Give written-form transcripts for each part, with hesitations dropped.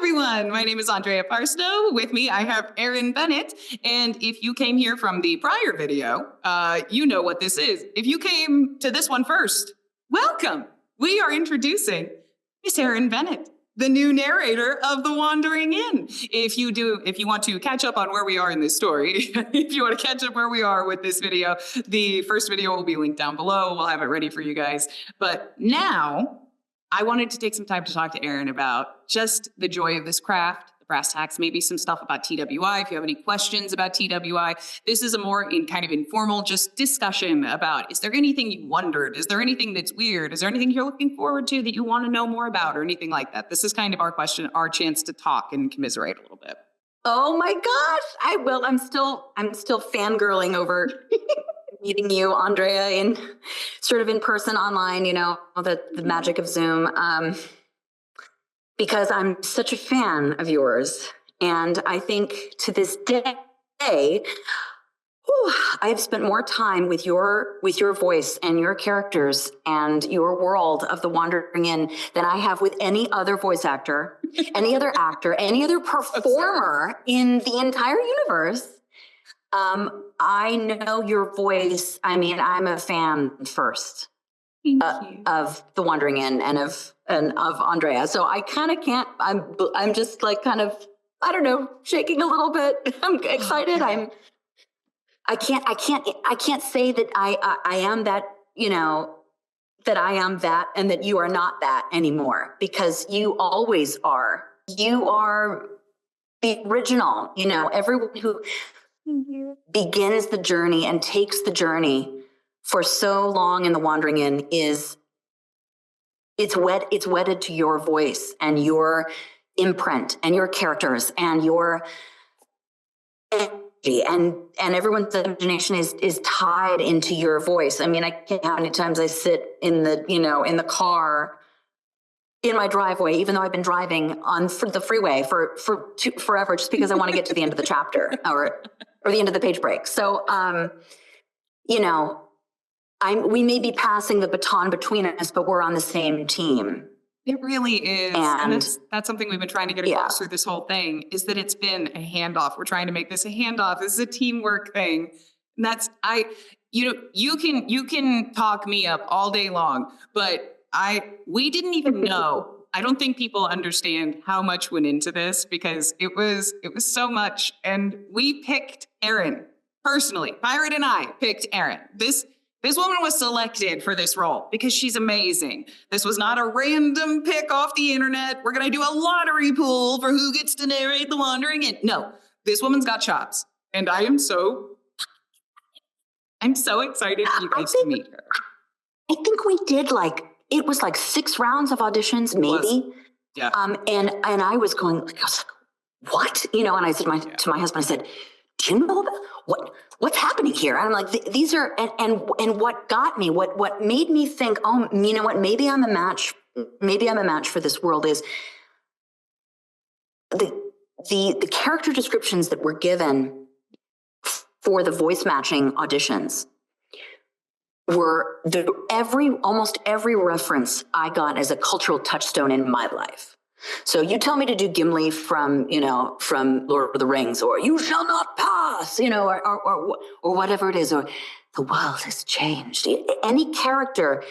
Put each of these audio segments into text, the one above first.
everyone. My name is Andrea Parsto. With me, I have Erin Bennett. And if you came here from the prior video, you know what this is. If you came to this one first, welcome. We are introducing Miss Erin Bennett, the new narrator of The Wandering Inn. If you want to catch up on where we are in this story, if you want to catch up where we are with this video, the first video will be linked down below. We'll have it ready for you guys. But now, I wanted to take some time to talk to Erin about just the joy of this craft, the brass tacks, maybe some stuff about TWI. If you have any questions about TWI, this is a more kind of informal just discussion about, is there anything you wondered? Is there anything that's weird? Is there anything you're looking forward to that you want to know more about or anything like that? This is kind of our question, our chance to talk and commiserate a little bit. Oh my gosh, I will. I'm still fangirling over meeting you, Andrea, in sort of in person online, you know, the magic of Zoom, because I'm such a fan of yours. And I think to this day, I've spent more time with your voice and your characters and your world of The Wandering Inn than I have with any other voice actor, any other actor, any other performer in the entire universe. I know your voice. I mean, I'm a fan first of The Wandering Inn and of Andrea. So I kind of can't. I'm just like kind of, I don't know, shaking a little bit. I'm excited. I can't say that I am that, you know, that I am that and that you are not that anymore, because you always are. You are the original. You know, everyone who begins the journey and takes the journey for so long in The Wandering Inn it's wedded to your voice and your imprint and your characters and your energy, and everyone's imagination is tied into your voice. I mean, I can't count how many times I sit in the car in my driveway, even though I've been driving on the freeway for forever, just because I want to get to the end of the chapter or the end of the page break. So, you know, we may be passing the baton between us, but we're on the same team. It really is. And that's something we've been trying to get across through this whole thing, is that it's been a handoff. We're trying to make this a handoff. This is a teamwork thing. And you can talk me up all day long, but we didn't even know. I don't think people understand how much went into this, because it was so much. And we picked Erin personally. Pirate and I picked Erin. This woman was selected for this role because she's amazing. This was not a random pick off the internet. We're going to do a lottery pool for who gets to narrate The Wandering Inn. No, this woman's got chops. And I'm so excited for you guys to meet her. I think we did it was 6 rounds of auditions, maybe. Yeah. And I was going, I was like, what? You know, and I said to my husband, I said, do you know about what's happening here? And I'm like, these are, and what got me, what made me think, oh, you know what, maybe I'm a match for this world, is the character descriptions that were given for the voice matching auditions were almost every reference I got as a cultural touchstone in my life. So you tell me to do Gimli from Lord of the Rings, or you shall not pass, you know, or whatever it is, or the world has changed. Any character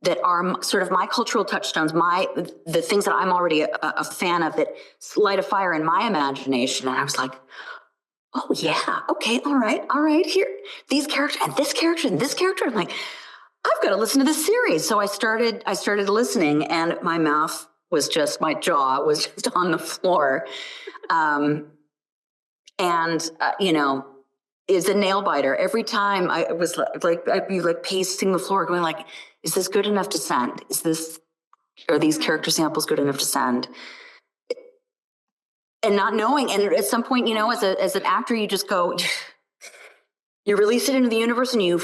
that are sort of my cultural touchstones, the things that I'm already a fan of, that light a fire in my imagination. And I was like, oh yeah, okay, all right, here, these characters and this character and this character. I'm like, I've got to listen to this series. So I started listening, and my jaw was just on the floor. You know, it's a nail biter. Every time I'd be pacing the floor going like, is this good enough to send? Are these character samples good enough to send? And not knowing, and at some point, you know, as an actor, you just go, you release it into the universe, and you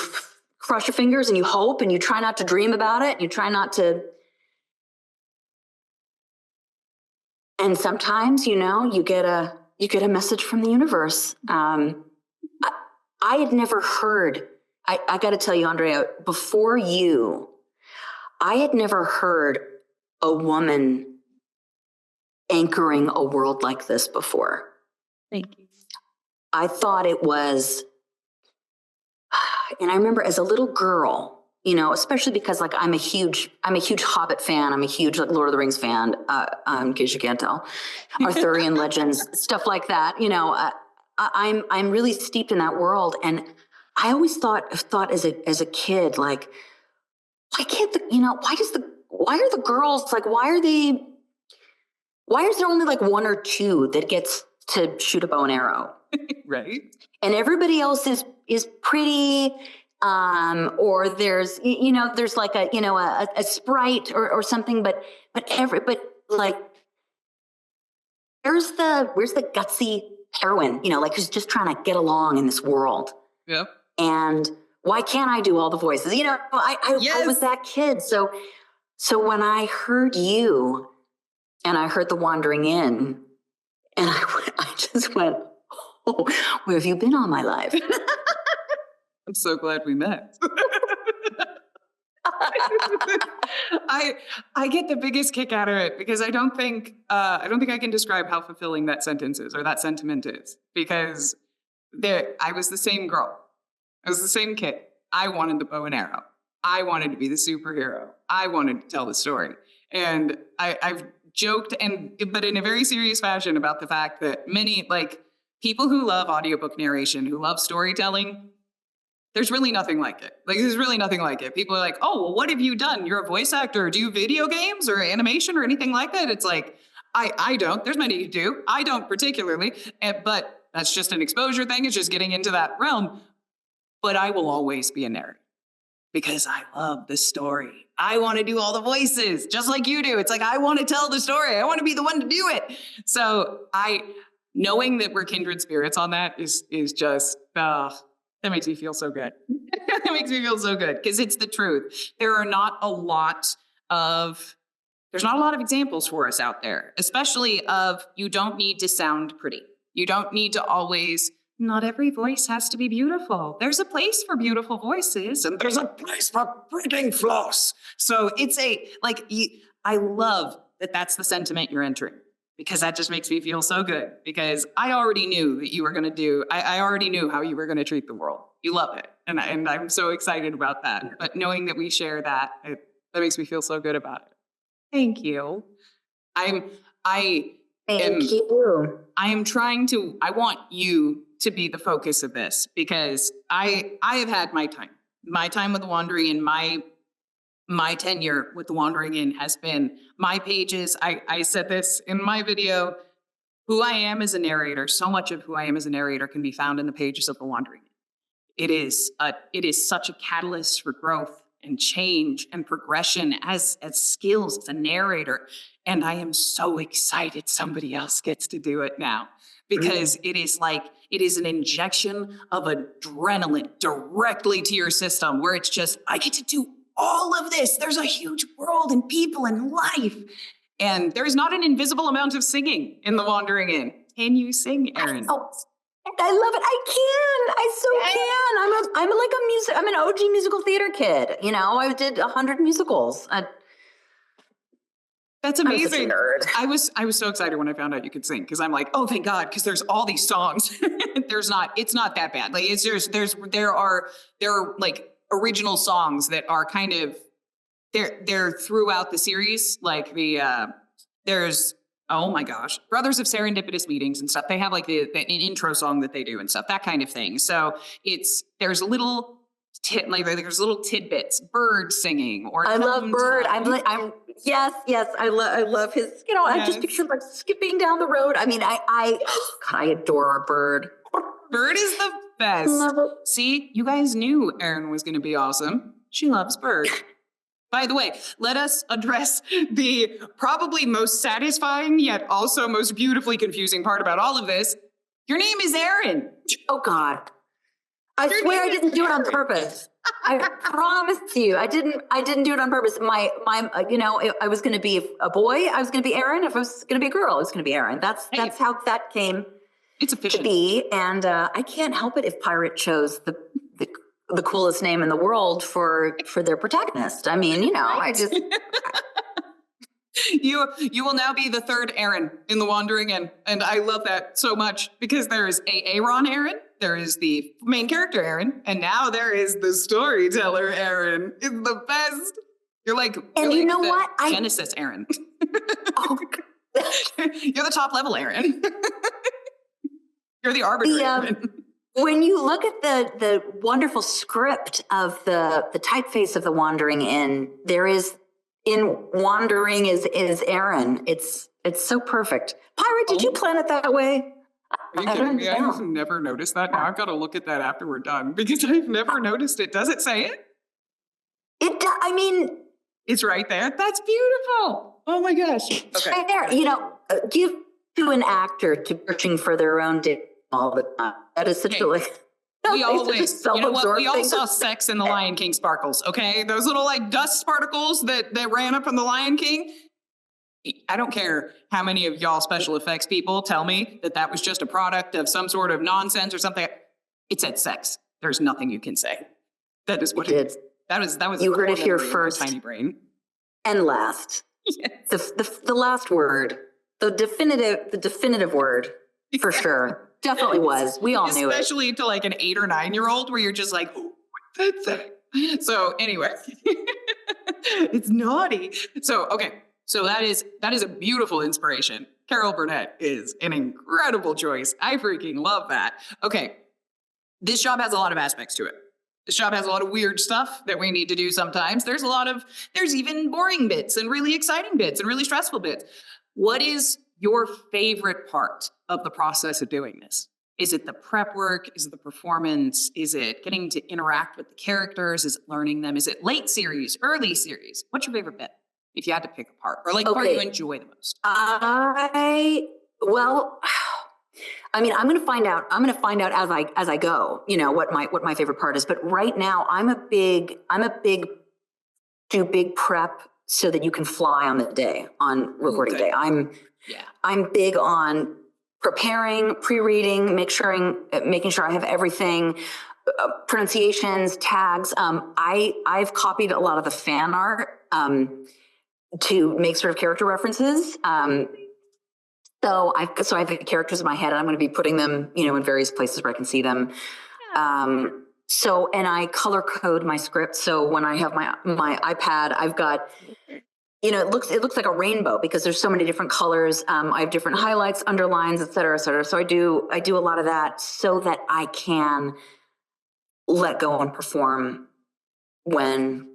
cross your fingers, and you hope, and you try not to dream about it. You try not to. And sometimes, you know, you get a message from the universe. I had never heard. I got to tell you, Andrea, before you, I had never heard a woman anchoring a world like this before. Thank you. I thought it was, and I remember as a little girl, you know, especially because like I'm a huge Hobbit fan. I'm a huge like Lord of the Rings fan, in case you can't tell, Arthurian legends, stuff like that. You know, I'm really steeped in that world, and I always thought as a kid, like, why can't why are the girls like, why is there only like one or two that gets to shoot a bow and arrow? Right. And everybody else is pretty, or there's like a sprite or something, but like where's the gutsy heroine, you know, like who's just trying to get along in this world? Yep. And why can't I do all the voices? You know, I was that kid. So when I heard you and I heard The Wandering Inn, and I just went, oh, where have you been all my life? I'm so glad we met. I get the biggest kick out of it because I don't think I can describe how fulfilling that sentence is or that sentiment is, because I was the same girl. I was the same kid. I wanted the bow and arrow. I wanted to be the superhero. I wanted to tell the story. And I've joked but in a very serious fashion about the fact that many like people who love audiobook narration, who love storytelling, there's really nothing like it. Like, there's really nothing like it. People are like, oh, well, what have you done? You're a voice actor. Do you video games or animation or anything like that? It's like, I don't. There's many who do. I don't particularly. But that's just an exposure thing. It's just getting into that realm. But I will always be a narrator because I love the story. I want to do all the voices just like you do. It's like, I want to tell the story. I want to be the one to do it. So knowing that we're kindred spirits on that is just, that makes me feel so good. That makes me feel so good because it's the truth. There's not a lot of examples for us out there, especially of you don't need to sound pretty. You don't need to always, not every voice has to be beautiful. There's a place for beautiful voices and there's a place for freaking floss. So I love that that's the sentiment you're entering, because that just makes me feel so good, because I already knew that you were going to I already knew how you were going to treat the world. You love it. And I'm so excited about that. But knowing that we share that, that makes me feel so good about it. Thank you. I want you to be the focus of this, because I have had my time with The Wandering Inn. My tenure with The Wandering Inn has been my pages. I said this in my video, who I am as a narrator, so much of who I am as a narrator can be found in the pages of The Wandering Inn. It is such a catalyst for growth and change and progression as skills as a narrator. And I am so excited somebody else gets to do it now, because it is an injection of adrenaline directly to your system, where it's just, I get to do all of this. There's a huge world and people and life. And there's not an invisible amount of singing in The Wandering Inn. Can you sing, Erin? I love it. I can. I'm an OG musical theater kid. You know, I did 100 musicals. That's amazing. I'm I was so excited when I found out you could sing, because I'm like, oh, thank God, because there's all these songs. It's not that bad. Like, there are like original songs that are kind of they're throughout the series. Like there's, oh my gosh, Brothers of Serendipitous Meetings and stuff. They have like an intro song that they do and stuff, that kind of thing. So there's little tidbits, Bird singing, or I love Bird. Yes. I love his. You know, I just picture like skipping down the road. I mean, I adore Bird. Bird is the best. Love it. See, you guys knew Erin was going to be awesome. She loves Bird. By the way, let us address the probably most satisfying yet also most beautifully confusing part about all of this. Your name is Erin. Oh God. I swear I didn't do it on purpose. I promise you, I didn't do it on purpose. I was going to be a boy. I was going to be Erin. If I was going to be a girl, I was going to be Erin. That's how that came to be. And I can't help it if Pirate chose the coolest name in the world for their protagonist. I mean, you know, I just You will now be the third Erin in the Wandering Inn, and I love that so much because there is Aaron Erin, there is the main character Erin, and now there is the storyteller Erin. It's the best. You're like, And you know what? Genesis Erin. Oh, You're the top level Erin. You're the arbiter Erin. when you look at the wonderful script of the typeface of the Wandering Inn, there is in Wandering is Erin. It's so perfect. Pirate, did you plan it that way? Are you kidding me? I've never noticed that. Now I've got to look at that after we're done because I've never noticed it. Does it say it? I mean, it's right there. That's beautiful. Oh my gosh. Okay. Right there. You know, give to an actor to searching for their own dick all the time. That is such a like. We always, you know what? We all saw sex in the Lion King sparkles, okay? Those little like dust particles that ran up in the Lion King. I don't care how many of y'all special effects people tell me that that was just a product of some sort of nonsense or something. It said sex. There's nothing you can say. That is what it is. That was. You heard it here first. Tiny brain. And last. Yes. The last word, the definitive word for sure. Definitely was. We all knew it. Especially to like an 8 or 9-year-old where you're just like, oh, what's that say? So anyway, it's naughty. So, okay. So that is a beautiful inspiration. Carol Burnett is an incredible choice. I freaking love that. Okay. This job has a lot of aspects to it. This job has a lot of weird stuff that we need to do sometimes. There's even boring bits and really exciting bits and really stressful bits. What is your favorite part of the process of doing this? Is it the prep work? Is it the performance? Is it getting to interact with the characters? Is it learning them? Is it late series, early series? What's your favorite bit? If you had to pick a part, or like part you enjoy the most? I mean, I'm going to find out as I go, you know, what my favorite part is. But right now I'm a big prep so that you can fly on the day, on recording day. I'm big on preparing, pre-reading, making sure I have everything, pronunciations, tags. I've copied a lot of the fan art to make sort of character references. So I have the characters in my head, and I'm going to be putting them, you know, in various places where I can see them. And I color code my script. So when I have my iPad, I've got, you know, it looks like a rainbow because there's so many different colors. I have different highlights, underlines, et cetera, et cetera. So I do a lot of that so that I can let go and perform when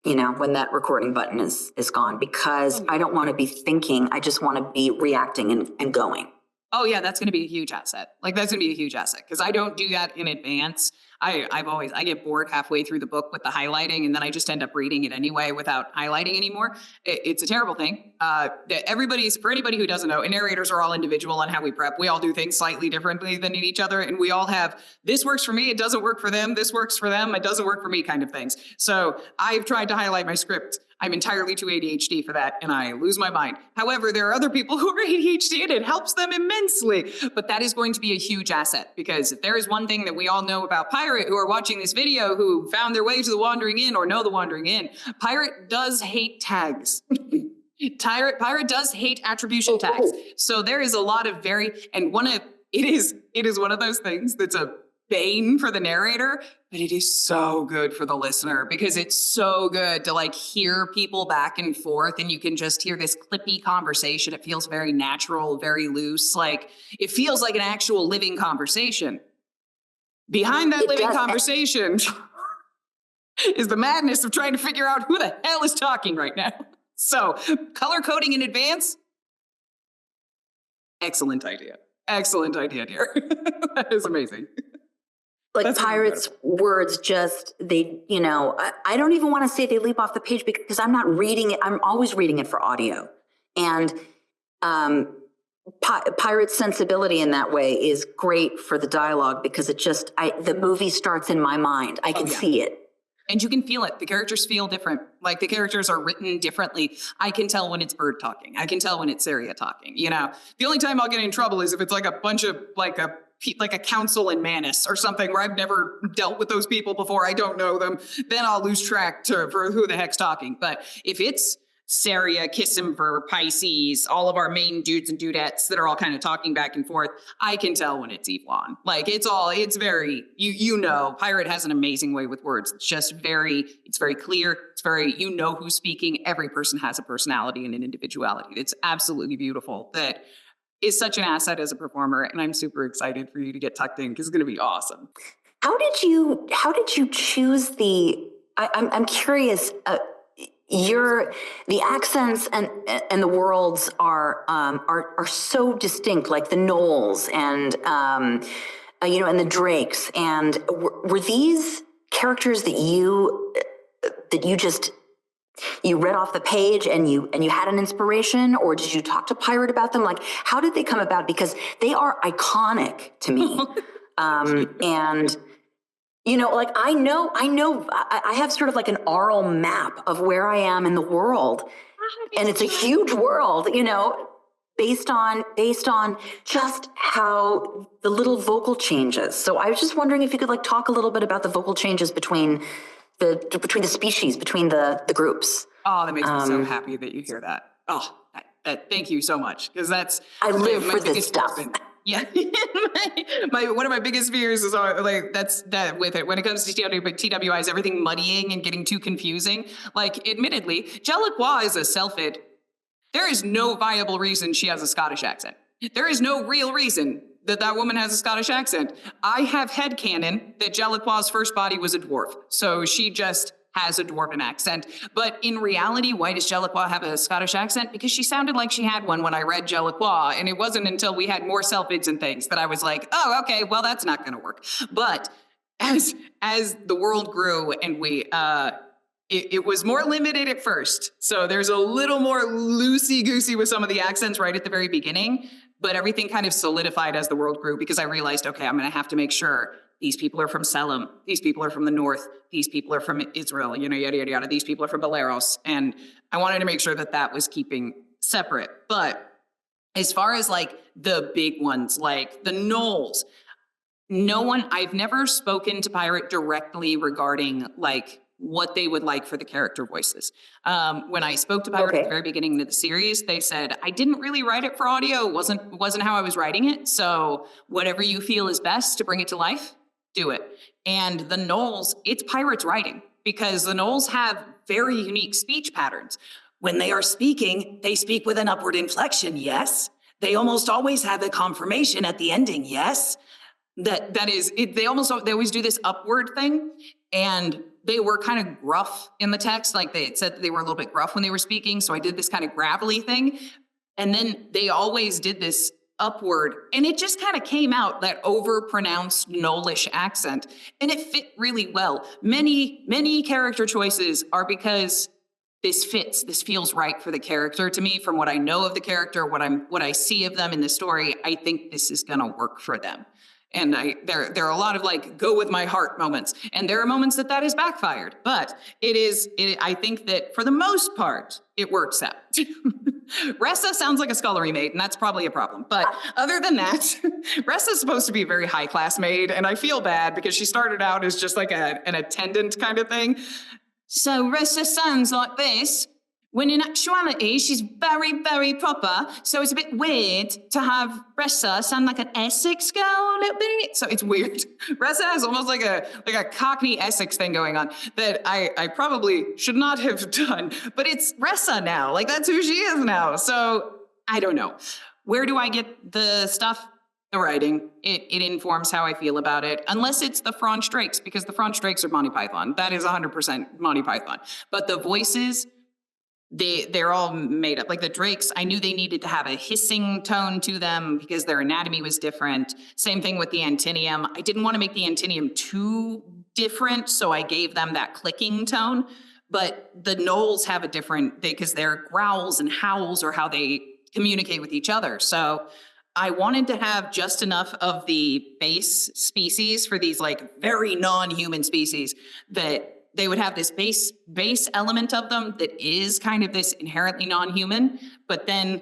that recording button is gone, because I don't want to be thinking. I just want to be reacting and going. Oh yeah, that's going to be a huge asset. Like that's going to be a huge asset because I don't do that in advance. I get bored halfway through the book with the highlighting, and then I just end up reading it anyway without highlighting anymore. It's a terrible thing. For anybody who doesn't know, and narrators are all individual on how we prep. We all do things slightly differently than each other, and we all have this works for me, it doesn't work for them. This works for them, it doesn't work for me kind of things. So I've tried to highlight my script. I'm entirely too ADHD for that, and I lose my mind. However, there are other people who are ADHD, and it helps them immensely. But that is going to be a huge asset, because if there is one thing that we all know about Pirate who are watching this video, who found their way to the Wandering Inn or know the Wandering Inn, Pirate does hate tags. Pirate does hate attribution tags. So there is a lot of it is one of those things that's a bane for the narrator, but it is so good for the listener, because it's so good to like hear people back and forth, and you can just hear this clippy conversation. It feels very natural, very loose. Like it feels like an actual living conversation. Behind that living conversation is the madness of trying to figure out who the hell is talking right now. So color coding in advance. Excellent idea. Excellent idea, dear. That is amazing. Like that's Pirate's words I don't even want to say they leap off the page, because I'm not reading it. I'm always reading it for audio. And Pirate's sensibility in that way is great for the dialogue, because the movie starts in my mind. I can see it. And you can feel it. The characters feel different. Like the characters are written differently. I can tell when it's Bird talking. I can tell when it's Saria talking. You know, the only time I'll get in trouble is if it's like a bunch of like a council in Manus or something where I've never dealt with those people before. I don't know them. Then I'll lose track for who the heck's talking. But if it's Saria, Kissimver, Pisces, all of our main dudes and dudettes that are all kind of talking back and forth, I can tell when it's Yvonne. Like it's very, you know, Pirate has an amazing way with words. It's just it's very clear. It's very, you know who's speaking. Every person has a personality and an individuality. It's absolutely beautiful. That is such an asset as a performer. And I'm super excited for you to get tucked in because it's going to be awesome. How did you choose I'm curious, the accents and the worlds are so distinct, like the Knowles and you know, and the Drakes. And were these characters that you just read off the page and you had an inspiration, or did you talk to Pirate about them? Like, how did they come about? Because they are iconic to me. And you know, like I have sort of like an aural map of where I am in the world, and it's a huge world, you know, based on just how the little vocal changes. So I was just wondering if you could like talk a little bit about the vocal changes between the species, between the groups. Oh, that makes me so happy that you hear that. Oh, thank you so much, because I live for this stuff. Yeah, one of my biggest fears is like that with it when it comes to TWIs, everything muddying and getting too confusing. Like, admittedly, Jellicoe is a Selfid. There is no viable reason she has a Scottish accent. There is no real reason that woman has a Scottish accent. I have headcanon that Jellicoe's first body was a dwarf, so she just has a dwarven accent. But in reality, why does Jellicoe have a Scottish accent? Because she sounded like she had one when I read Jellicoe, and it wasn't until we had more Selfids and things that I was like, oh, okay, well, that's not gonna work. But as the world grew and it was more limited at first. So there's a little more loosey-goosey with some of the accents right at the very beginning, but everything kind of solidified as the world grew, because I realized, okay, I'm gonna have to make sure these people are from Selim, these people are from the north, these people are from Israel, you know, yada, yada, yada. These people are from Beleros. And I wanted to make sure that was keeping separate. But as far as like the big ones, like the Knowles, I've never spoken to Pirate directly regarding like what they would like for the character voices. When I spoke to Pirate at the very beginning of the series, they said, I didn't really write it for audio. It wasn't how I was writing it. So whatever you feel is best to bring it to life, do it. And the Knowles, it's Pirate's writing, because the Knowles have very unique speech patterns. When they are speaking, they speak with an upward inflection, yes. They almost always have a confirmation at the ending, yes. That is, they always do this upward thing, and they were kind of gruff in the text. Like they said that they were a little bit gruff when they were speaking, so I did this kind of gravelly thing. And then they always did this upward, and it just kind of came out, that over-pronounced Knowlish accent, and it fit really well. Many character choices are because this feels right for the character to me. From what I know of the character, what I see of them in the story, I think this is gonna work for them. And there are a lot of like go with my heart moments, and there are moments that has backfired. But I think that for the most part, it works out. Ressa sounds like a scullery maid, and that's probably a problem. But other than that, Ressa's supposed to be a very high class maid, and I feel bad because she started out as just like an attendant kind of thing. So Ressa sounds like this, when in actuality, she's very, very proper. So it's a bit weird to have Ressa sound like an Essex girl a little bit. So it's weird. Ressa has almost like a Cockney Essex thing going on that I probably should not have done. But it's Ressa now. Like, that's who she is now. So I don't know. Where do I get the stuff? The writing. It informs how I feel about it. Unless it's the French Drakes, because the French Drakes are Monty Python. That is 100% Monty Python. But the voices, they're all made up. Like the Drakes, I knew they needed to have a hissing tone to them because their anatomy was different. Same thing with the Antinium. I didn't want to make the Antinium too different, so I gave them that clicking tone. But the Knowles have a different, because their growls and howls are how they communicate with each other. So I wanted to have just enough of the base species for these like very non-human species that they would have this base element of them that is kind of this inherently non-human, but then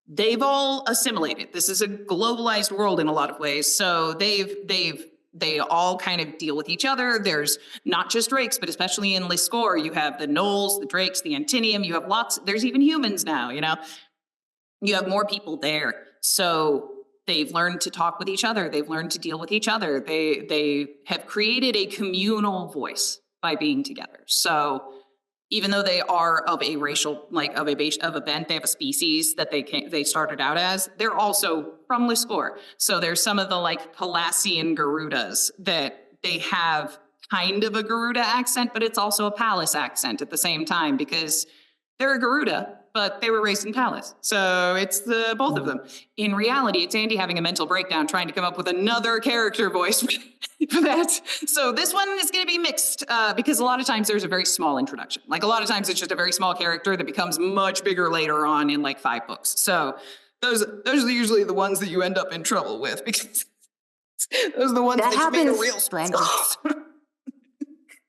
they've all assimilated. This is a globalized world in a lot of ways. So they've they all kind of deal with each other. There's not just drakes, but especially in Liscore, you have the gnolls, the drakes, the Antinium. You have lots. There's even humans now. You have more people there. So they've learned to talk with each other. They've learned to deal with each other. They have created a communal voice by being together. So even though they are of a racial, like of a bent, they have a species that they started out as. They're also from Liscore. So there's some of the like Palacian Garudas that they have kind of a Garuda accent, but it's also a Palace accent at the same time because they're a Garuda, but they were raised in Palace. So it's the both of them. In reality, it's Andy having a mental breakdown trying to come up with another character voice for that. So this one is going to be mixed because a lot of times there's a very small introduction. Like a lot of times it's just a very small character that becomes much bigger later on in like 5 books. So those are usually the ones that you end up in trouble with because those are the ones that make a real stranglers.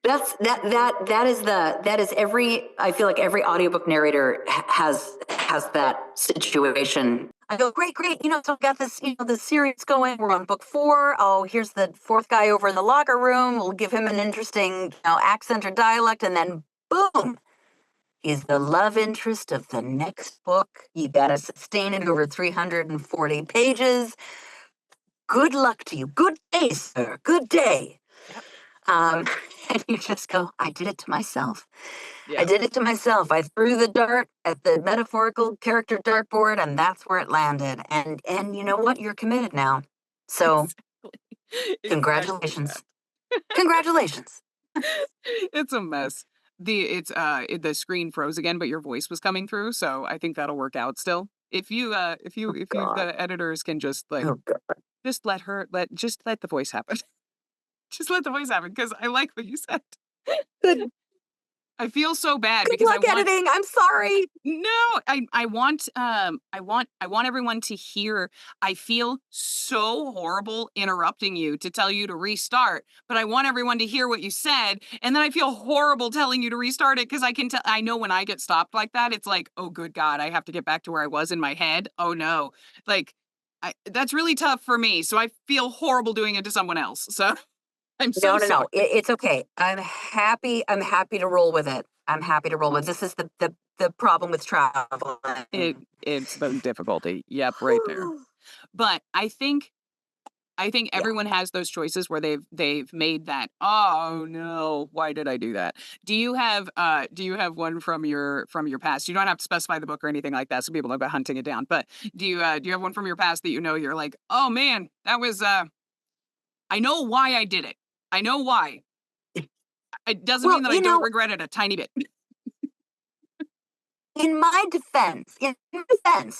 That is every, I feel like every audiobook narrator has that situation. I go, great, so I've got this, this series going, we're on book 4. Oh, here's the 4th guy over in the locker room. We'll give him an interesting, accent or dialect, and then boom, he's the love interest of the next book. You gotta sustain it over 340 pages. Good luck to you. Good day, sir. Good day. And you just go, I did it to myself. Yeah. I did it to myself. I threw the dart at the metaphorical character dartboard, and that's where it landed. And you know what? You're committed now. So, congratulations. Congratulations. It's a mess. The screen froze again, but your voice was coming through, so I think that'll work out still. If you the editors can just like just let the voice happen. Just let the voice happen because I like what you said. Good. I feel so bad because I want editing. I'm sorry. No, I want everyone to hear. I feel so horrible interrupting you to tell you to restart, but I want everyone to hear what you said, and then I feel horrible telling you to restart it because I can tell. I know when I get stopped like that, it's like, oh, good God, I have to get back to where I was in my head. Oh no, like that's really tough for me. So I feel horrible doing it to someone else. So. I'm so sorry. No. It's okay. I'm happy to roll with it. I'm happy to roll with it. This is the problem with travel. It's the difficulty. Yep, right there. But I think everyone has those choices where they've made that. Oh no, why did I do that? Do you have one from your past? You don't have to specify the book or anything like that, so people don't go hunting it down. But do you have one from your past that you're like, oh man, that was I know why I did it. I know why. It doesn't mean that I don't regret it a tiny bit. In my defense,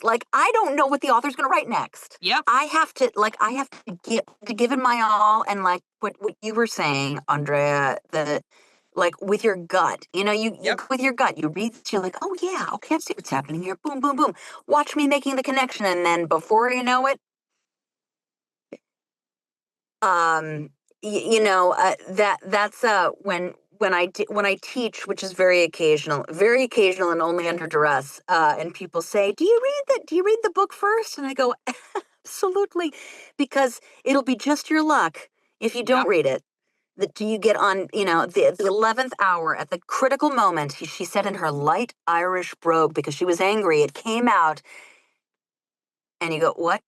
like I don't know what the author's going to write next. Yep. I have to give it my all, and like what you were saying, Andrea, with your gut, with your gut, you read, you're like, oh yeah, okay, I see what's happening here. Boom, boom, boom. Watch me making the connection, and then before you know it, that's when I teach, which is very occasional and only under duress, and people say, do you read the book first? And I go, absolutely, because it'll be just your luck if you don't read it. Do you get on, the 11th hour at the critical moment, she said in her light Irish brogue, because she was angry, it came out, and you go, what?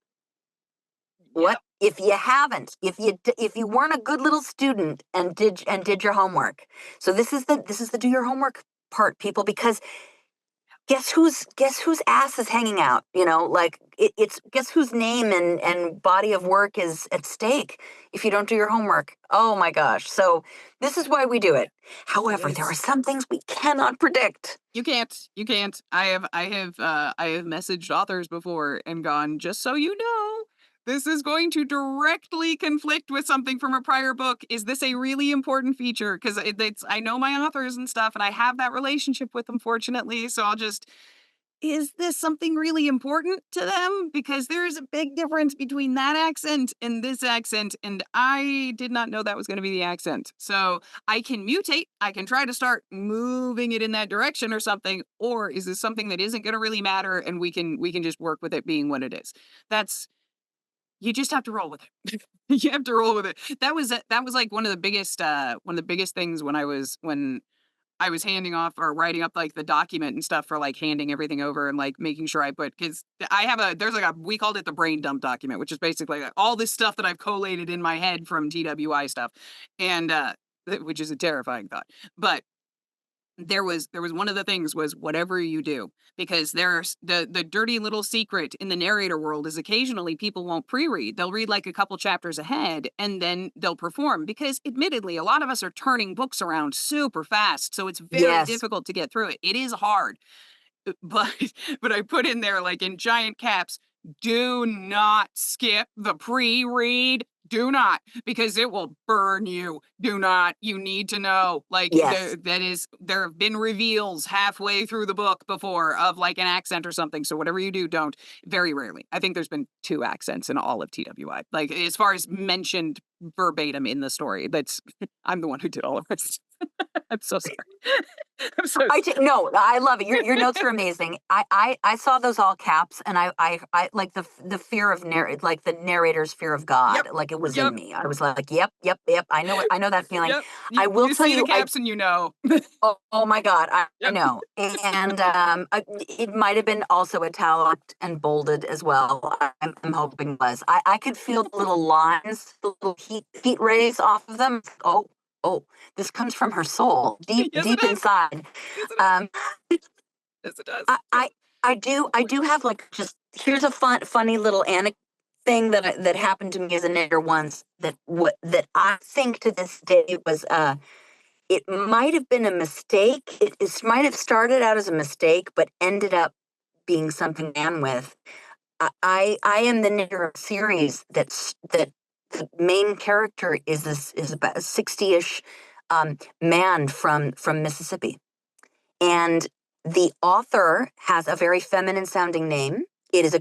What? If you haven't, if you weren't a good little student and did your homework. So this is the do your homework part, people, because guess whose ass is hanging out? It's guess whose name and body of work is at stake if you don't do your homework. Oh my gosh. So this is why we do it. However, there are some things we cannot predict. You can't. I have messaged authors before and gone, just so you know, this is going to directly conflict with something from a prior book. Is this a really important feature? Because I know my authors and stuff, and I have that relationship with them, fortunately. So is this something really important to them? Because there is a big difference between that accent and this accent, and I did not know that was going to be the accent. So I can mutate. I can try to start moving it in that direction or something. Or is this something that isn't going to really matter, and we can just work with it being what it is? you just have to roll with it. You have to roll with it. That was like one of the biggest things when I was handing off or writing up like the document and stuff for like handing everything over and like making sure I put, because there's like we called it the brain dump document, which is basically like all this stuff that I've collated in my head from TWI stuff. And, which is a terrifying thought. But there was one of the things was whatever you do, because there's the dirty little secret in the narrator world is occasionally people won't pre-read. They'll read like a couple chapters ahead and then they'll perform, because admittedly a lot of us are turning books around super fast, so it's very Yes. difficult to get through it. It is hard. But I put in there like in giant caps, do not skip the pre-read. Do not, because it will burn you. Do not. You need to know. Like Yes. there have been reveals halfway through the book before of like an accent or something. So whatever you do, don't. Very rarely. I think there's been 2 accents in all of TWI. Like as far as mentioned verbatim in the story. That's I'm the one who did all of this. I'm so sorry. I'm so No, I love it. Your notes are amazing. I saw those all caps, and I like the fear of like the narrator's fear of God. Yep. Like it was Yep. in me. I was like, yep. I know it. I know that feeling. Yep. I will you tell see you, the caps and you know. oh my God, I Yep. know. And it might have been also italic and bolded as well. I'm hoping it was. I could feel the little lines, the little heat rays off of them. Oh, this comes from her soul, deep Yes, deep it does. inside. Yes, it does. Yes, it does. I do have like just here's a funny little anecdote thing that happened to me as a knitter once that I think to this day was it might have been a mistake. It might have started out as a mistake, but ended up being something I ran with. I am the knitter of a series that the main character is about a 60-ish man from Mississippi. And the author has a very feminine sounding name. It is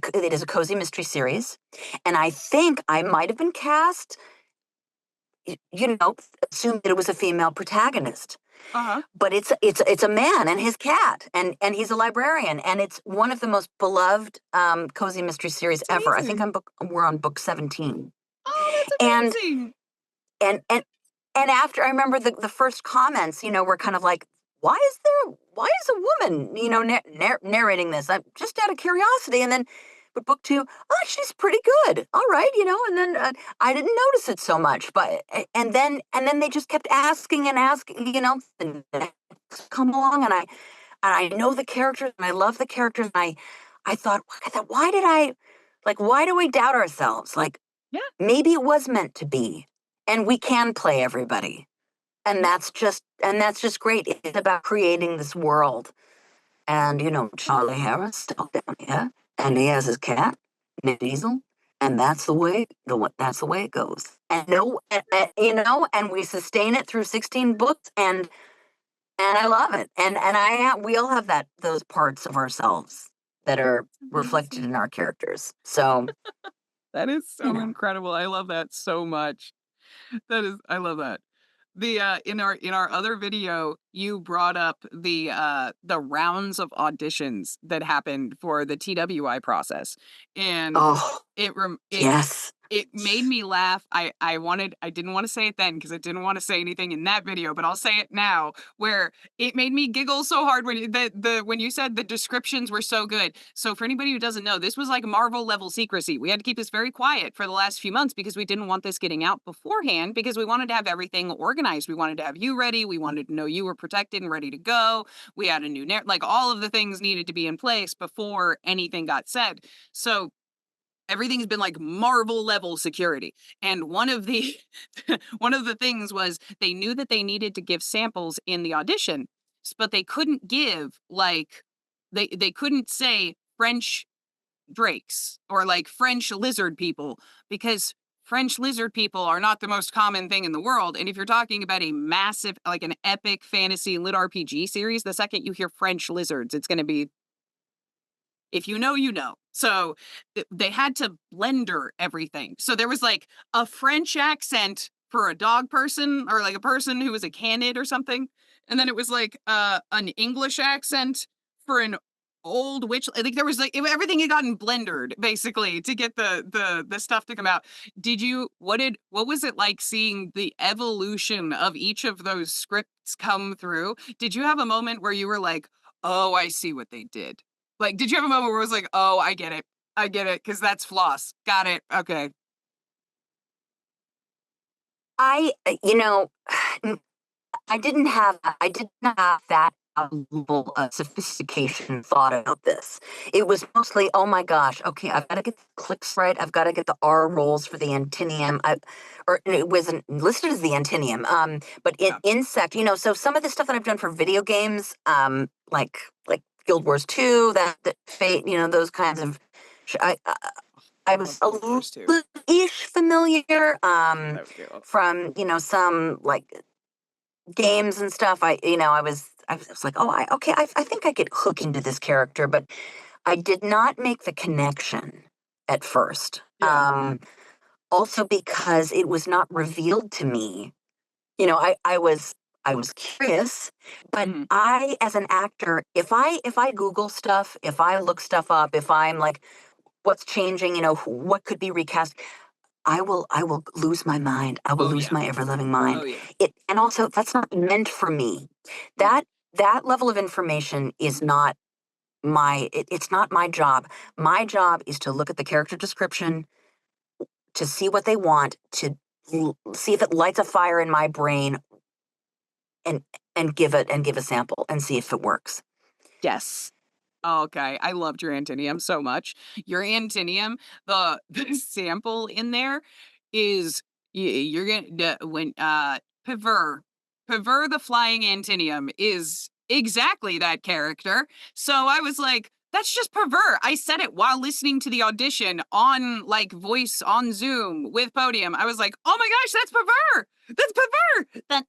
a cozy mystery series. And I think I might have been cast, assumed that it was a female protagonist. Uh-huh. But it's a man and his cat, and he's a librarian, and it's one of the most beloved cozy mystery series That's ever. I think amazing. we're on book 17. Oh, that's And amazing. and after I remember the first comments, were kind of like, why is a woman, narrating this? I'm just out of curiosity. And then, but book 2, oh, she's pretty good. All right, and then I didn't notice it so much, but and then they just kept asking and asking, and come along, and I know the characters and I love the characters. And I thought, why do we doubt ourselves? Like, Yeah. maybe it was meant to be, and we can play everybody. And that's just great. It's about creating this world. And Charlie Harris still down here, and he has his cat, Nick Diesel, and that's the way it goes. And and we sustain it through 16 books, and I love it. And we all have those parts of ourselves that are reflected in our characters. So That is so you know. incredible. I love that so much. I love that. The in our other video, you brought up the rounds of auditions that happened for the TWI process. And Oh, it yes. it made me laugh. I didn't want to say it then because I didn't want to say anything in that video, but I'll say it now, where it made me giggle so hard when you said the descriptions were so good. So for anybody who doesn't know, this was like Marvel level secrecy. We had to keep this very quiet for the last few months because we didn't want this getting out beforehand, because we wanted to have everything organized. We wanted to have you ready. We wanted to know you were protected and ready to go. We had a new like all of the things needed to be in place before anything got said. So everything's been like Marvel level security. And one of the one of the things was they knew that they needed to give samples in the audition, but they couldn't give like they couldn't say French drakes or like French lizard people, because French lizard people are not the most common thing in the world. And if you're talking about a massive, like an epic fantasy lit RPG series, the second you hear French lizards, it's going to be, if you know, you know. So they had to blender everything. So there was like a French accent for a dog person or like a person who was a canid or something. And then it was like an English accent for an old witch. I think there was everything had gotten blendered basically to get the stuff to come out. What was it like seeing the evolution of each of those scripts come through? Did you have a moment where you were like, oh, I see what they did? Like, did you have a moment where it was like, oh, I get it, because that's floss. Got it. Okay. You know, I didn't have that level of sophistication thought about this. It was mostly, oh my gosh, okay, I've got to get the clicks right. I've got to get the R rolls for the antinium. Or it wasn't listed as the antinium. But in insect, so some of the stuff that I've done for video games, like Guild Wars 2, that Fate, those kinds of. I was a little ish familiar from some like games and stuff. I was like, oh, I think I could hook into this character, but I did not make the connection at first. Yeah. Also because it was not revealed to me. I was curious, but I, as an actor, if I Google stuff, if I look stuff up, if I'm like, what's changing, what could be recast, I will lose my mind. I will lose my ever living mind. Oh, yeah. And also that's not meant for me. That level of information is not it's not my job. My job is to look at the character description, to see what they want, to see if it lights a fire in my brain, and give a sample and see if it works. Yes. Oh, okay. I loved your Antinium so much. Your Antinium, the sample in there is you're gonna when Piver the flying Antinium is exactly that character. So I was like, that's just Piver. I said it while listening to the audition on like voice on Zoom with Podium. I was like, oh my gosh, that's Piver. That's Piver. That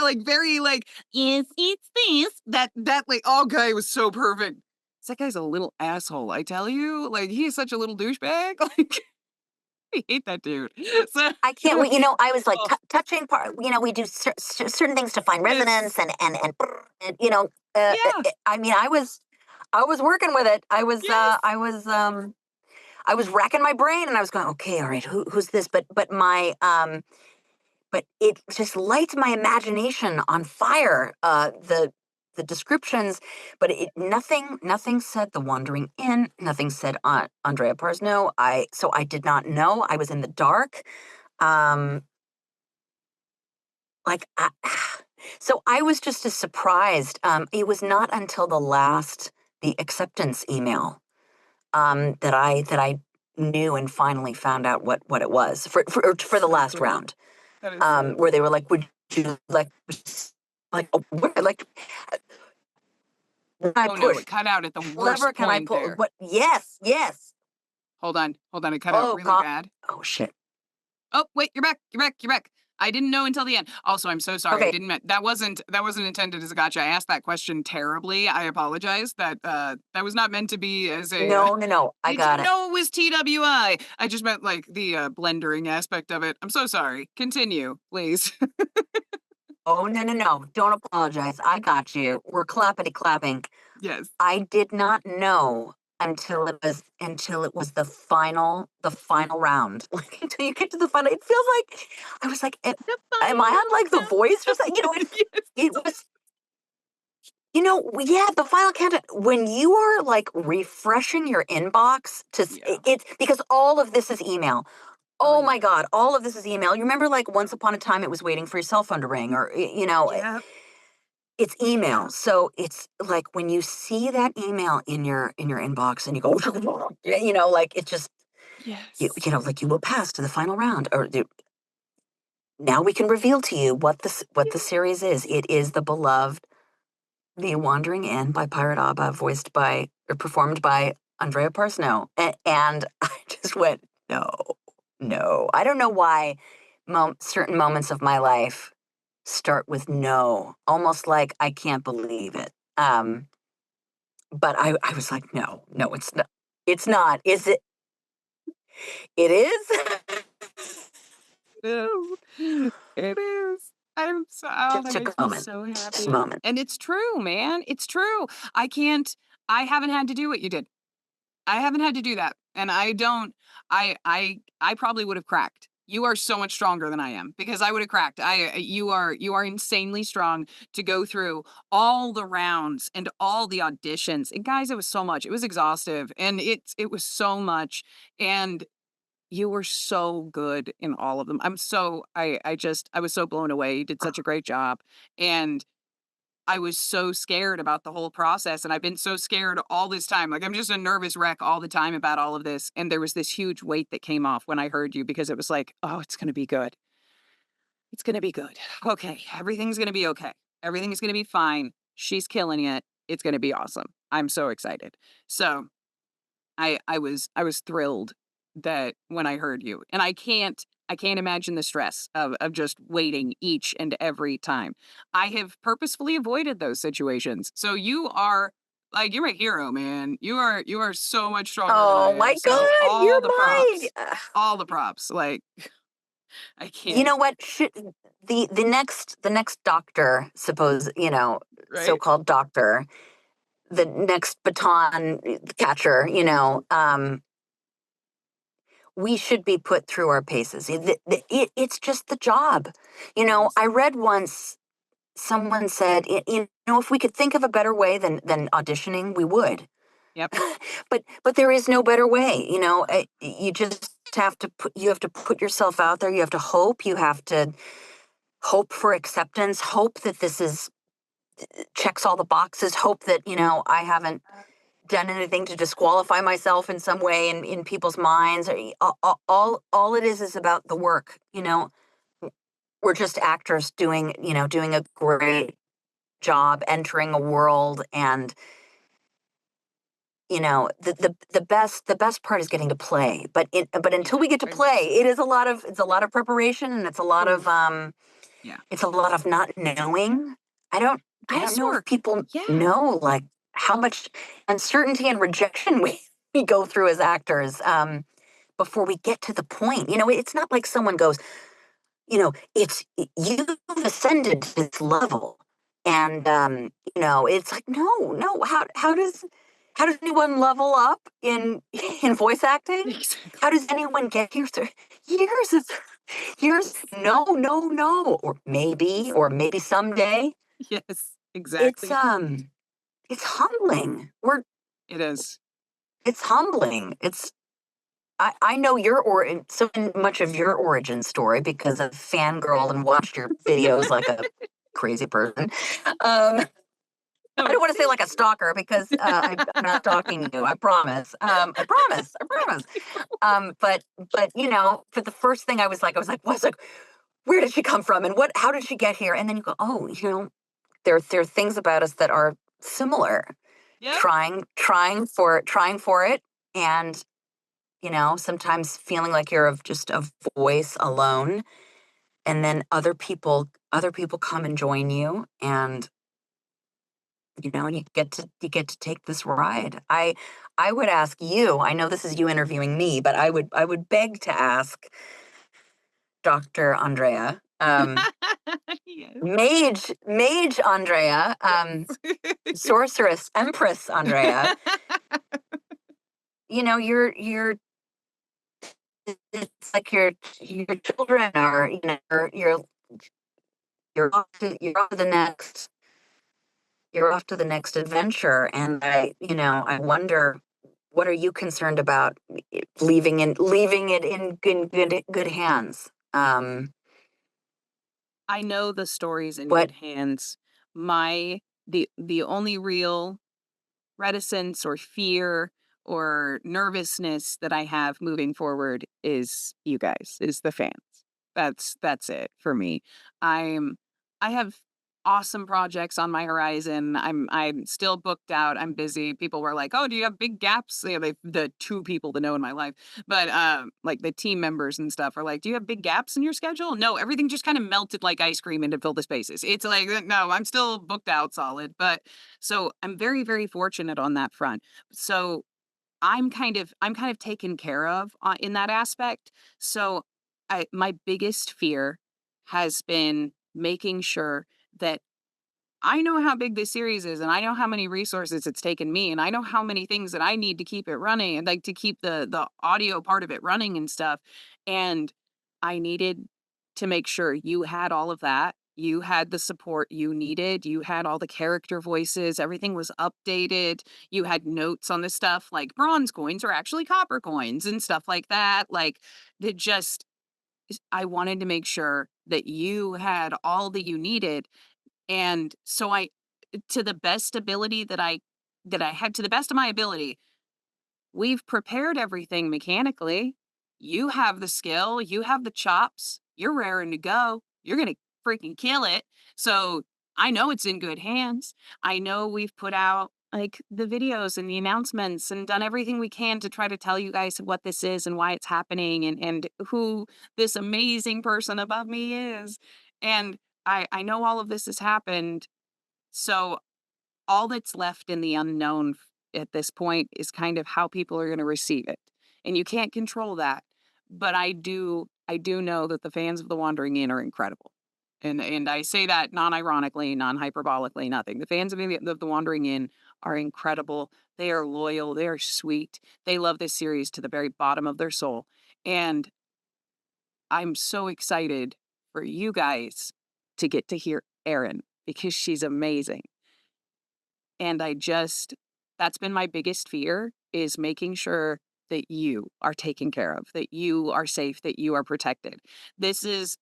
like very like yes, it's this. That like okay, it was so perfect. That guy's a little asshole, I tell you. Like he is such a little douchebag. Like I hate that dude. So I can't wait. I was like touching part. We do certain things to find resonance and yeah. I mean, I was working with it. I was Yes. I was racking my brain and I was going, okay, all right, who's this? But but it just lights my imagination on fire. The descriptions, but nothing said the wandering in, nothing said Andrea Parsno. So I did not know. I was in the dark. Like so I was just as surprised. It was not until the acceptance email that I knew and finally found out what it was for the last round. That is so Where they were like, would you like I oh no, push it cut out at the worst lever? Can I point pull? there. What? Yes. Hold on, it cut out really bad. Oh shit. Oh, wait, you're back. I didn't know until the end. Also, I'm so sorry. Okay. I didn't that wasn't intended as a gotcha. I asked that question terribly. I apologize. That was not meant to be as a No. I got it. No, it was TWI. I just meant like the blendering aspect of it. I'm so sorry. Continue, please. Oh no. Don't apologize. I got you. We're clapping. Yes. I did not know until it was the final round. Like until you get to the final, it feels like I was like, am I on like The Voice or something? It was. Yeah, the final countdown. When you are like refreshing your inbox it's because all of this is email. Oh my God, all of this is email. You remember like once upon a time it was waiting for your cell phone to ring or, it's email. So it's like when you see that email in your inbox and you go, like it just, like you will pass to the final round or now we can reveal to you what the series is. It is the beloved The Wandering Inn by Pirate Abba, performed by Andrea Parsno. And I just went, no. I don't know why certain moments of my life start with no, almost like I can't believe it. But I was like, no, it's not. It's not. Is it? It is? It is. I'm so, oh, that Just took makes a me moment. so Just a happy. moment. And it's true, man. It's true. I can't I haven't had to do what you did. I haven't had to do that. And I don't I probably would have cracked. You are so much stronger than I am because I would have cracked. You are insanely strong to go through all the rounds and all the auditions. And guys, it was so much. It was exhaustive and it was so much. And you were so good in all of them. I was so blown away. You did such a great job. And I was so scared about the whole process, and I've been so scared all this time. Like, I'm just a nervous wreck all the time about all of this, and there was this huge weight that came off when I heard you because it was like, "Oh, it's gonna be good. It's gonna be good. Okay, everything's gonna be okay. Everything's gonna be fine. She's killing it. It's gonna be awesome." I'm so excited. So, I was thrilled that when I heard you, and I can't imagine the stress of just waiting each and every time. I have purposefully avoided those situations. So you are like you're a hero, man. You are so much stronger than I Oh am. my So God, all you're the mine. props. All the props. Like I You can't, know what? Should the next doctor, suppose, right? so-called doctor, the next baton catcher, we should be put through our paces. It's just the job. Yes. I read once someone said, if we could think of a better way than auditioning, we would. Yep. But there is no better way. You just have to put yourself out there. You have to hope. You have to hope for acceptance. Hope that this is checks all the boxes. Hope that I haven't done anything to disqualify myself in some way in people's minds. All it is about the work. We're just actors doing a great job entering a world, and the best part is getting to play. But until Yeah. we get to Very much play, so. it's a lot of preparation, and it's a lot of Oof. Yeah. not knowing. I don't know if Guesswork. people Yeah. know, like, how much uncertainty and rejection we go through as actors, before we get to the point. It's not like someone goes, you've ascended to this level, and it's like, no. How does anyone level up in in voice acting? Exactly. How does anyone get here through years of years? No, no, no. Or maybe someday. Yes. It's Exactly. um it's humbling. It is. It's humbling. I know so much of your origin story because I've fangirled and watched your videos like a crazy person. I Oh, don't want to say like a stalker because I'm not stalking you. I promise. I promise. I promise. But for the first thing I was like, where did she come from, and how did she get here? And then you go, oh, there are things about us that are similar. yep. Trying for it, and sometimes feeling like you're just a voice alone, and then other people come and join you, and and you get to take this ride. I would ask you. I know this is you interviewing me, but I would beg to ask Dr. Andrea, Yes. Mage Andrea, Sorceress Empress Andrea. You're It's like your children are, you're off to the next adventure, and I wonder, what are you concerned about, leaving it in good hands? I know the story's in What good hands. My the only real reticence or fear or nervousness that I have moving forward is you guys, is the fans. That's it for me. I'm I have awesome projects on my horizon. I'm still booked out. I'm busy. People were like, "Oh, do you have big gaps?" The two people that know in my life, but like the team members and stuff are like, "Do you have big gaps in your schedule?" No, everything just kind of melted like ice cream into fill the spaces. It's like, no, I'm still booked out solid, but so I'm very, very fortunate on that front. So I'm kind of taken care of in that aspect. So my biggest fear has been making sure that I know how big this series is, and I know how many resources it's taken me, and I know how many things that I need to keep it running and like to keep the audio part of it running and stuff. And I needed to make sure you had all of that. You had the support you needed. You had all the character voices. Everything was updated. You had notes on the stuff like bronze coins are actually copper coins and stuff like that. Like, that just, I wanted to make sure that you had all that you needed. And so to the best ability that I had, to the best of my ability, we've prepared everything mechanically. You have the skill, you have the chops, you're raring to go. You're gonna freaking kill it. So I know it's in good hands. I know we've put out like the videos and the announcements and done everything we can to try to tell you guys what this is and why it's happening and who this amazing person above me is. And I know all of this has happened. So all that's left in the unknown at this point is kind of how people are going to receive it. And you can't control that. But I do know that the fans of The Wandering Inn are incredible. And I say that non-ironically, non-hyperbolically, nothing. The fans of the Wandering Inn are incredible. They are loyal, they are sweet. They love this series to the very bottom of their soul. And I'm so excited for you guys to get to hear Erin because she's amazing. And that's been my biggest fear, is making sure that you are taken care of, that you are safe, that you are protected. This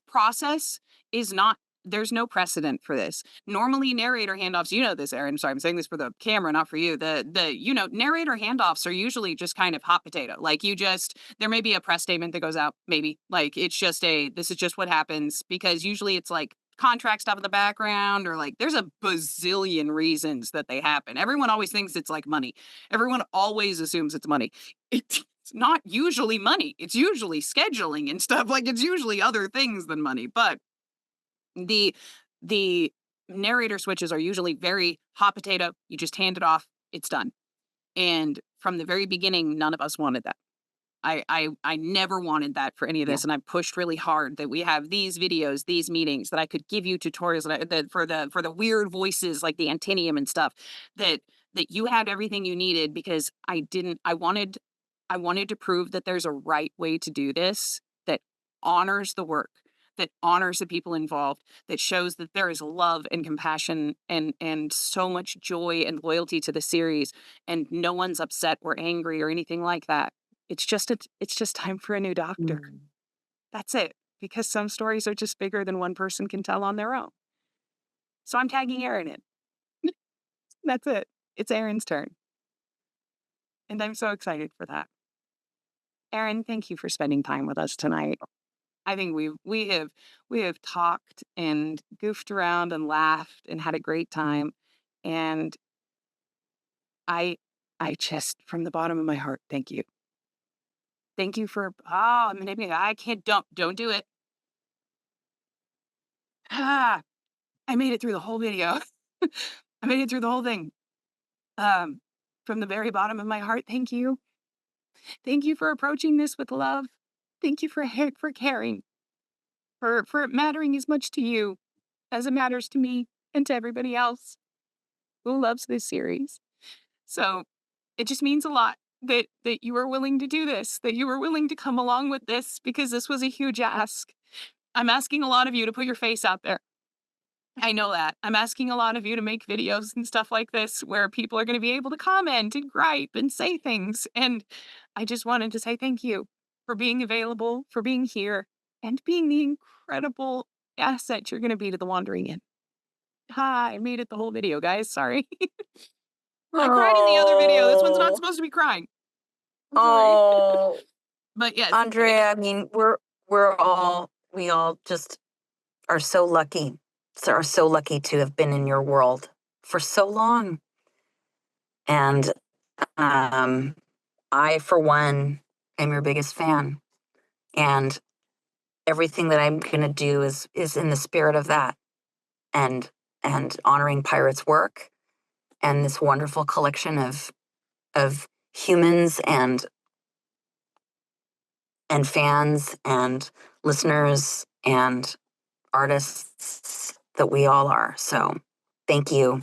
process is not, there's no precedent for this. Normally narrator handoffs, you know this, Erin, sorry, I'm saying this for the camera, not for you. Narrator handoffs are usually just kind of hot potato. Like there may be a press statement that goes out, maybe. Like this is just what happens, because usually it's like contract stuff in the background, or like there's a bazillion reasons that they happen. Everyone always thinks it's like money. Everyone always assumes it's money. It's not usually money. It's usually scheduling and stuff. Like, it's usually other things than money. But the the narrator switches are usually very hot potato. You just hand it off, it's done. And from the very beginning, none of us wanted that. I never wanted that for any of this, and I pushed really hard that we have these videos, these meetings, that I could give you tutorials that for the weird voices like the Antinium and stuff, that you had everything you needed, because I wanted to prove that there's a right way to do this that honors the work, that honors the people involved, that shows that there is love and compassion and so much joy and loyalty to the series, and no one's upset or angry or anything like that. It's just time for a new doctor. That's it. Because some stories are just bigger than one person can tell on their own. So I'm tagging Erin in. That's it. It's Erin's turn. And I'm so excited for that. Erin, thank you for spending time with us tonight. I think we have talked and goofed around and laughed and had a great time. And I just, from the bottom of my heart, thank you. Thank you for, maybe I can't, don't do it. I made it through the whole video. I made it through the whole thing. From the very bottom of my heart, thank you. Thank you for approaching this with love. Thank you for caring, for it mattering as much to you as it matters to me and to everybody else who loves this series. So it just means a lot that you were willing to do this, that you were willing to come along with this, because this was a huge ask. I'm asking a lot of you to put your face out there. I know that. I'm asking a lot of you to make videos and stuff like this where people are going to be able to comment and gripe and say things. And I just wanted to say thank you for being available, for being here, and being the incredible asset you're going to be to The Wandering Inn. I made it the whole video, guys. Sorry. I cried in the other video. This one's not supposed to be crying. I'm sorry. But yes, Andrea, I mean, we all just are so lucky to have been in your world for so long. And I, for one, am your biggest fan. And everything that I'm going to do is in the spirit of that, and honoring Pirate's work and this wonderful collection of humans and fans and listeners and artists that we all are. So Thank you.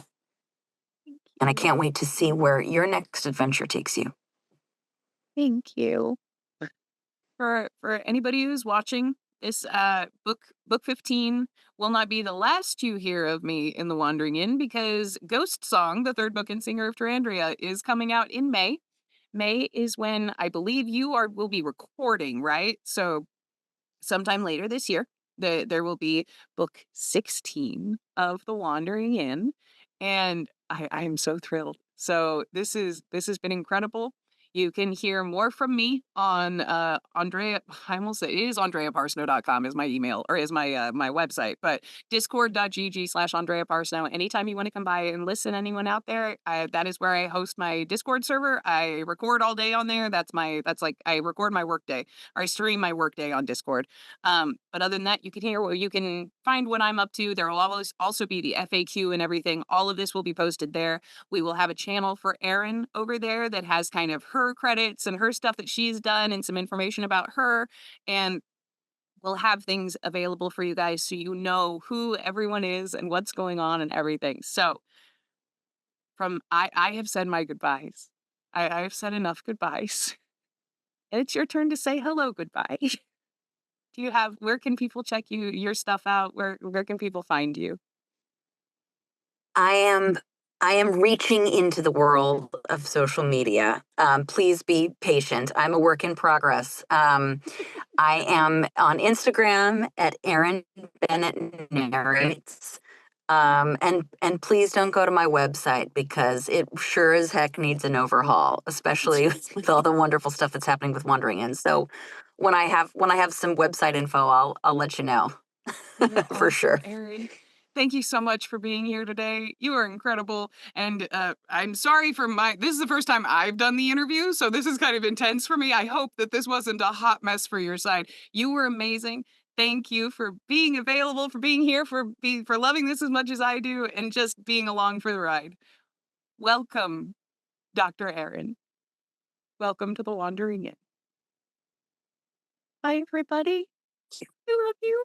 And I can't wait to see where your next adventure takes you. Thank you. For anybody who's watching, this book 15 will not be the last you hear of me in the Wandering Inn, because Ghost Song, the third book in Singer of Tarandria, is coming out in May. May is when I believe will be recording, right? So sometime later this year, there will be book 16 of The Wandering Inn, and I'm so thrilled. So this has been incredible. You can hear more from me on Andrea. I almost say it is AndreaParsno.com is my email, or is my website, but discord.gg/Andrea Parsno. Anytime you want to come by and listen, anyone out there, that is where I host my Discord server. I record all day on there. That's like I record my workday, or I stream my workday on Discord. But other than that, you can find what I'm up to. There will always also be the FAQ and everything. All of this will be posted there. We will have a channel for Erin over there that has kind of her credits and her stuff that she's done and some information about her. And we'll have things available for you guys so you know who everyone is and what's going on and everything. So I have said my goodbyes. I've said enough goodbyes. And it's your turn to say hello goodbye. Where can people check your stuff out? Where can people find you? I am reaching into the world of social media. Please be patient. I'm a work in progress. I am on Instagram at Erin Bennett Narrates. And please don't go to my website, because it sure as heck needs an overhaul, especially with all the wonderful stuff that's happening with Wandering Inn. So when I have some website info, I'll let you know. For sure. Erin, thank you so much for being here today. You are incredible. And I'm sorry this is the first time I've done the interview, so this is kind of intense for me. I hope that this wasn't a hot mess for your side. You were amazing. Thank you for being available, for being here, for loving this as much as I do, and just being along for the ride. Welcome, Dr. Erin. Welcome to the Wandering Inn. Bye, everybody. I love you.